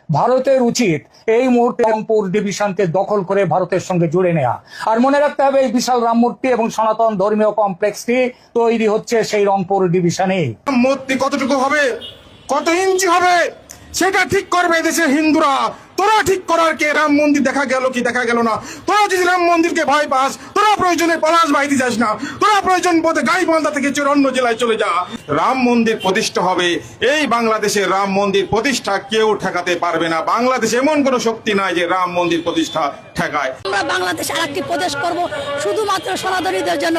ভারতের উচিত এই মুহূর্তে রংপুর ডিভিশনকে দখল করে ভারতের সঙ্গে জুড়ে নেওয়া। আর মনে রাখতে হবে, এই বিশাল রাম মূর্তি এবং সনাতন ধর্মীয় কমপ্লেক্সটি তৈরি হচ্ছে সেই রংপুর ডিভিশনে। মূর্তি কতটুকু হবে, কত ইঞ্চি হবে, সেটা ঠিক করবে দেশের হিন্দুরা। তোরা ঠিক করার কে? রাম মন্দির দেখা গেল কি দেখা গেল না? তোরা যদি রাম মন্দিরকে ভয় পাস, তোরা প্রয়োজনে পলাশ বাহিতে যাস না, তোরা প্রয়োজন বোধে গাইবান্ধা থেকে অন্য জেলায় চলে যা। রাম মন্দির প্রতিষ্ঠা হবে, এই বাংলাদেশের রাম মন্দির প্রতিষ্ঠা কেউ ঠেকাতে পারবে না। বাংলাদেশে এমন কোন শক্তি নাই যে রাম মন্দির প্রতিষ্ঠা ঠেকায়। আমরা বাংলাদেশে আরেকটি প্রদেশ করব শুধুমাত্র সনাতনীদের জন্য।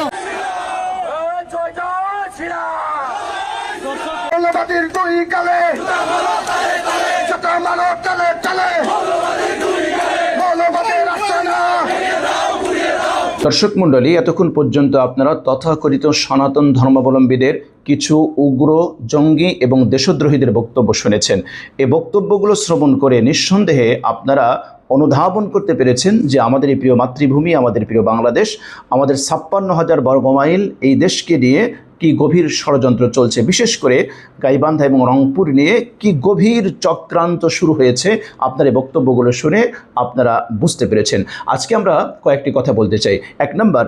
দর্শক মণ্ডলী, এতক্ষণ পর্যন্ত আপনারা তথাকথিত সনাতন ধর্মাবলম্বীদের কিছু উগ্র, জঙ্গি এবং দেশদ্রোহীদের বক্তব্য শুনেছেন। এই বক্তব্যগুলো শ্রবণ করে নিঃসন্দেহে আপনারা অনুধাবন করতে পেরেছেন যে আমাদের এই প্রিয় মাতৃভূমি, আমাদের প্রিয় বাংলাদেশ, আমাদের 56,000 বর্গমাইল এই দেশকে নিয়ে কি গভীর ষড়যন্ত্র চলছে, বিশেষ করে গাইবান্ধা এবং রংপুর নিয়ে কি গভীর চক্রান্ত শুরু হয়েছে। আপনার এই বক্তব্যগুলো শুনে আপনারা বুঝতে পেরেছেন। আজকে আমরা কয়েকটি কথা বলতে চাই। এক নম্বর,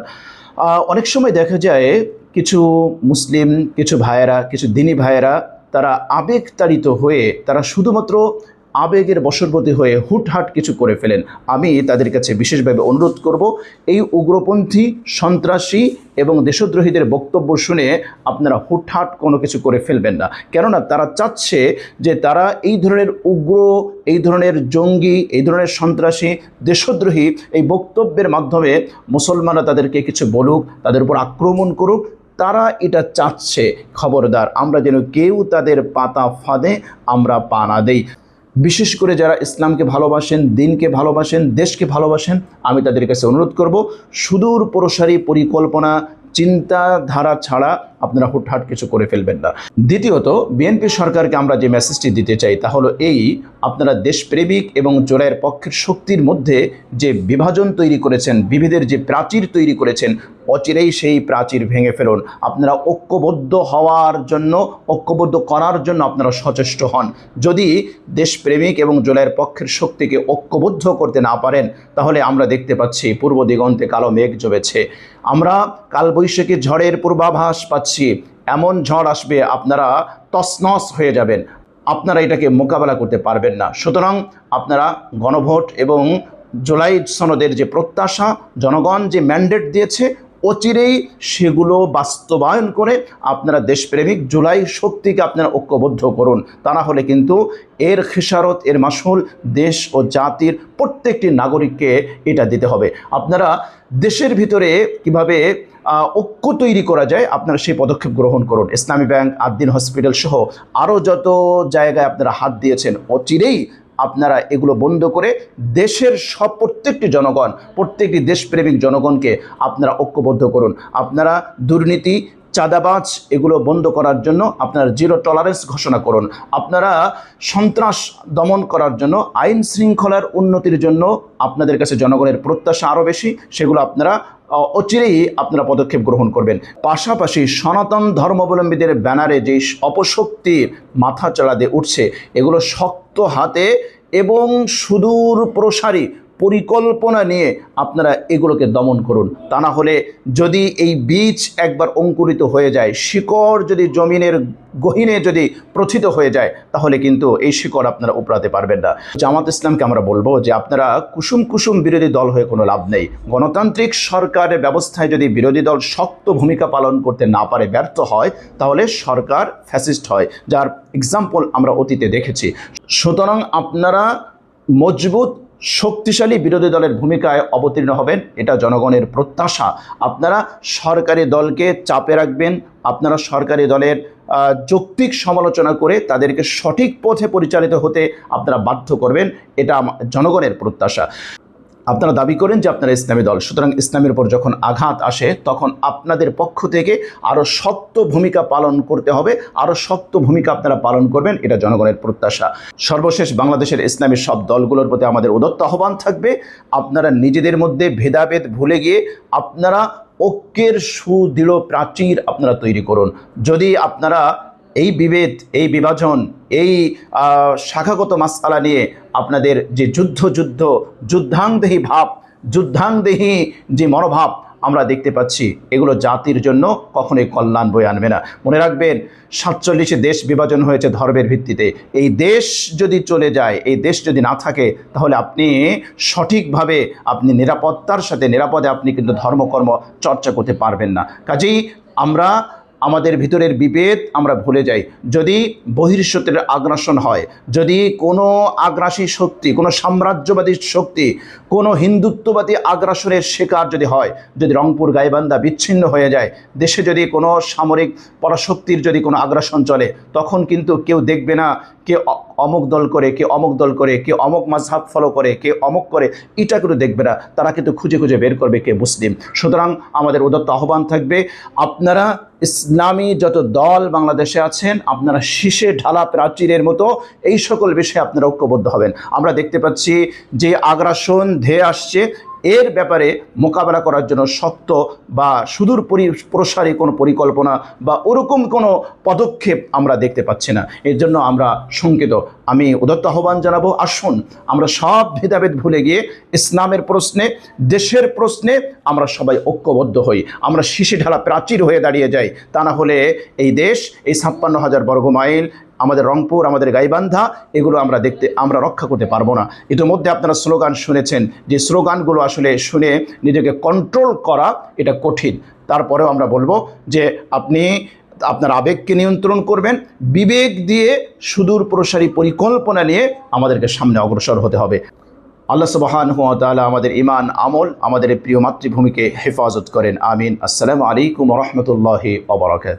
অনেক সময় দেখা যায় কিছু মুসলিম, কিছু ভাইয়েরা, কিছু দিনী ভাইয়েরা, তারা আবেগতাড়িত হয়ে, তারা শুধুমাত্র আবেগের বশবর্তী হয়ে হুটহাট কিছু করে ফেলেন। আমি তাদের কাছে বিশেষভাবে অনুরোধ করব, এই উগ্রপন্থী, সন্ত্রাসী এবং দেশদ্রোহীদের বক্তব্য শুনে আপনারা হুটহাট কোনো কিছু করে ফেলবেন না। কেননা তারা চাচ্ছে যে তারা এই ধরনের উগ্র, এই ধরনের জঙ্গি, এই ধরনের সন্ত্রাসী, দেশদ্রোহী এই বক্তব্যের মাধ্যমে মুসলমানরা তাদেরকে কিছু বলুক, তাদের উপর আক্রমণ করুক। তারা এটা চাচ্ছে। খবরদার, আমরা যেন কেউ তাদের পাতা ফাঁদে আমরা পা না দেই। বিশেষ করে যারা ইসলামকে ভালোবাসেন, দিনকে ভালোবাসেন, দেশকে ভালোবাসেন, আমি তাদের কাছে অনুরোধ করব, সুদূর প্রসারী পরিকল্পনা, চিন্তাধারা ছাড়া আপনারা হুটহাট কিছু করে ফেলবেন না। দ্বিতীয়ত, বিএনপি সরকারকে আমরা যে মেসেজটি দিতে চাই তা হলো এই: আপনারা দেশপ্রেমিক এবং জোড়ায়ের পক্ষের শক্তির মধ্যে যে বিভাজন তৈরি করেছেন, বিভেদের যে প্রাচীর তৈরি করেছেন, অচিরেই সেই প্রাচীর ভেঙে ফেলুন। আপনারা ঐক্যবদ্ধ হওয়ার জন্য, ঐক্যবদ্ধ করার জন্য আপনারা সচেষ্ট হন। যদি দেশপ্রেমিক এবং জোড়ায়ের পক্ষের শক্তিকে ঐক্যবদ্ধ করতে না পারেন, তাহলে আমরা দেখতে পাচ্ছি পূর্ব দিগন্তে কালো মেঘ জমেছে। আমরা কালবৈশাখী ঝড়ের পূর্বাভাস পাচ্ছি। এমন ঝড় আসবে, আপনারা তছনছ হয়ে যাবেন। আপনারা এটাকে মোকাবেলা করতে পারবেন না। সুতরাং আপনারা গণভোট এবং জুলাই সনদের যে প্রত্যাশা, জনগণ যে ম্যান্ডেট দিয়েছে, অচিরেই সেগুলো বাস্তবায়ন করে আপনারা দেশপ্রেমিক জুলাই শক্তিকে আপনারা ঐক্যবদ্ধ করুন। তা না হলে কিন্তু এর খেসারত, এর মাসুল দেশ ও জাতির প্রত্যেকটি নাগরিককে এটা দিতে হবে। আপনারা দেশের ভিতরে কিভাবে ঐক্য তৈরি করা যায়, আপনারা সেই পদক্ষেপ গ্রহণ করুন। ইসলামী ব্যাংক, আদ্দিন হসপিটাল সহ আরও যত জায়গায় আপনারা হাত দিয়েছেন, অচিরেই আপনারা এগুলো বন্ধ করে দেশের প্রত্যেকটি জনগণ, প্রত্যেকটি দেশপ্রেমিক জনগণকে আপনারা ঐক্যবদ্ধ করুন। আপনারা দুর্নীতি, চাঁদাবাজ এগুলো বন্ধ করার জন্য আপনারা জিরো টলারেন্স ঘোষণা করুন। আপনারা সন্ত্রাস দমন করার জন্য, আইন শৃঙ্খলার উন্নতির জন্য আপনাদের কাছে জনগণের প্রত্যাশা আরও বেশি, সেগুলো আপনারা অচিরেই আপনারা পদক্ষেপ গ্রহণ করবেন। পাশাপাশি সনাতন ধর্মাবলম্বীদের ব্যানারে যেই অপশক্তির মাথা চাড়া দিয়ে উঠছে, এগুলো শক্ত হাতে এবং সুদূর প্রসারী পরিকল্পনা নিয়ে আপনারা এগুলোকে দমন করুন। তা না হলে যদি এই বীজ একবার অঙ্কুরিত হয়ে যায়, শিকড় যদি জমিনের গহীনে যদি প্রথিত হয়ে যায়, তাহলে কিন্তু এই শিকড় আপনারা উপড়াতে পারবেন না। জামাত ইসলামকে আমরা বলবো যে আপনারা কুসুম কুসুম বিরোধী দল হয়ে কোনো লাভ নেই। গণতান্ত্রিক সরকারের ব্যবস্থায় যদি বিরোধী দল শক্ত ভূমিকা পালন করতে না পারে, ব্যর্থ হয়, তাহলে সরকার ফ্যাসিস্ট হয়, যার এক্সাম্পল আমরা অতীতে দেখেছি। সুতরাং আপনারা মজবুত, শক্তিশালী বিরোধী দলের ভূমিকায় অবতীর্ণ হবেন, এটা জনগণের প্রত্যাশা। আপনারা সরকারি দলকে চাপে রাখবেন, আপনারা সরকারি দলের যৌক্তিক সমালোচনা করে তাদেরকে সঠিক পথে পরিচালিত হতে আপনারা বাধ্য করবেন, এটা জনগণের প্রত্যাশা। আপনারা দাবি করেন যে আপনারা ইসলামী দল, সুতরাং ইসলামের উপর যখন আঘাত আসে তখন আপনাদের পক্ষ থেকে আরও শক্ত ভূমিকা পালন করতে হবে, আরও শক্ত ভূমিকা আপনারা পালন করবেন, এটা জনগণের প্রত্যাশা। সর্বশেষ, বাংলাদেশের ইসলামী সব দলগুলোর প্রতি আমাদের উদাত্ত আহ্বান থাকবে, আপনারা নিজেদের মধ্যে ভেদাভেদ ভুলে গিয়ে আপনারা ঐক্যের সুদৃঢ় প্রাচীর আপনারা তৈরি করুন। যদি আপনারা এই বিভেদ, এই বিভাজন, এই শাখাগত মাসআলা নিয়ে আপনাদের যে যুদ্ধাংদেহী ভাব, যুদ্ধাংদেহী যে মনোভাব আমরা দেখতে পাচ্ছি, এগুলো জাতির জন্য কখনোই কল্যাণ বয়ে আনবে না। মনে রাখবেন, 47 দেশ বিভাজন হয়েছে ধর্মের ভিত্তিতে। এই দেশ যদি চলে যায়, এই দেশ যদি না থাকে, তাহলে আপনি সঠিকভাবে আপনি নিরাপত্তার সাথে নিরাপদে আপনি কিন্তু ধর্মকর্ম চর্চা করতে পারবেন না। কাজেই আমরা আমাদের ভিতরের বিভেদ আমরা ভুলে যাই। যদি বহির্শত্রের আগ্রাসন হয়, যদি কোনো আগ্রাসী শক্তি, কোনো সাম্রাজ্যবাদী শক্তি, কোনো হিন্দুত্ববাদী আগ্রাসনের শিকার যদি হয়, যদি রংপুর গাইবান্ধা বিচ্ছিন্ন হয়ে যায়, দেশে যদি কোনো সামরিক পরাশক্তির যদি কোনো আগ্রাসন চলে, তখন কিন্তু কেউ দেখবে না কে অমুক দল করে, কে অমুক দল করে, কে অমুক মাযহাব ফলো করে, কে অমুক করে, এটা কিন্তু দেখবে না। তারা কিন্তু খুঁজে খুঁজে বের করবে কে মুসলিম। সুতরাং আমাদের উদাত্ত আহ্বান থাকবে, আপনারা ইসলামী যত দল বাংলাদেশে আছেন, আপনারা শীষে ঢালা প্রাচীরের মতো এই সকল বিষয়ে আপনারা ঐক্যবদ্ধ হবেন। আমরা দেখতে পাচ্ছি যে আগ্রাসন ধেয়ে আসছে, এর ব্যাপারে মোকাবেলা করার জন্য শক্ত বা সুদূর প্রসারী কোনো পরিকল্পনা বা ওরকম কোনো পদক্ষেপ আমরা দেখতে পাচ্ছি না। এর জন্য আমরা শঙ্কিত। আমি উদাত্ত আহ্বান জানাবো, আসুন আমরা সব ভেদাভেদ ভুলে গিয়ে ইসলামের প্রশ্নে, দেশের প্রশ্নে আমরা সবাই ঐক্যবদ্ধ হই, আমরা শীষে ঢালা প্রাচীর হয়ে দাঁড়িয়ে যাই। তা না হলে এই দেশ, এই 56,000 বর্গমাইল, আমাদের রংপুর, আমাদের গাইবান্ধা, এগুলো আমরা রক্ষা করতে পারবো না। ইতিমধ্যে আপনারা স্লোগান শুনেছেন, যে স্লোগানগুলো আসলে শুনে নিজেকে কন্ট্রোল করা এটা কঠিন। তারপরেও আমরা বলবো যে আপনি আপনার আবেগকে নিয়ন্ত্রণ করবেন, বিবেক দিয়ে সুদূর প্রসারী পরিকল্পনা নিয়ে আমাদেরকে সামনে অগ্রসর হতে হবে। আল্লাহ সুবহানাহু ওয়া তাআলা আমাদের ঈমান, আমল, আমাদের প্রিয় মাতৃভূমিকে হেফাজত করেন। আমিন। আসসালামু আলাইকুম ওয়া রাহমাতুল্লাহি ওয়া বারাকাতুহু।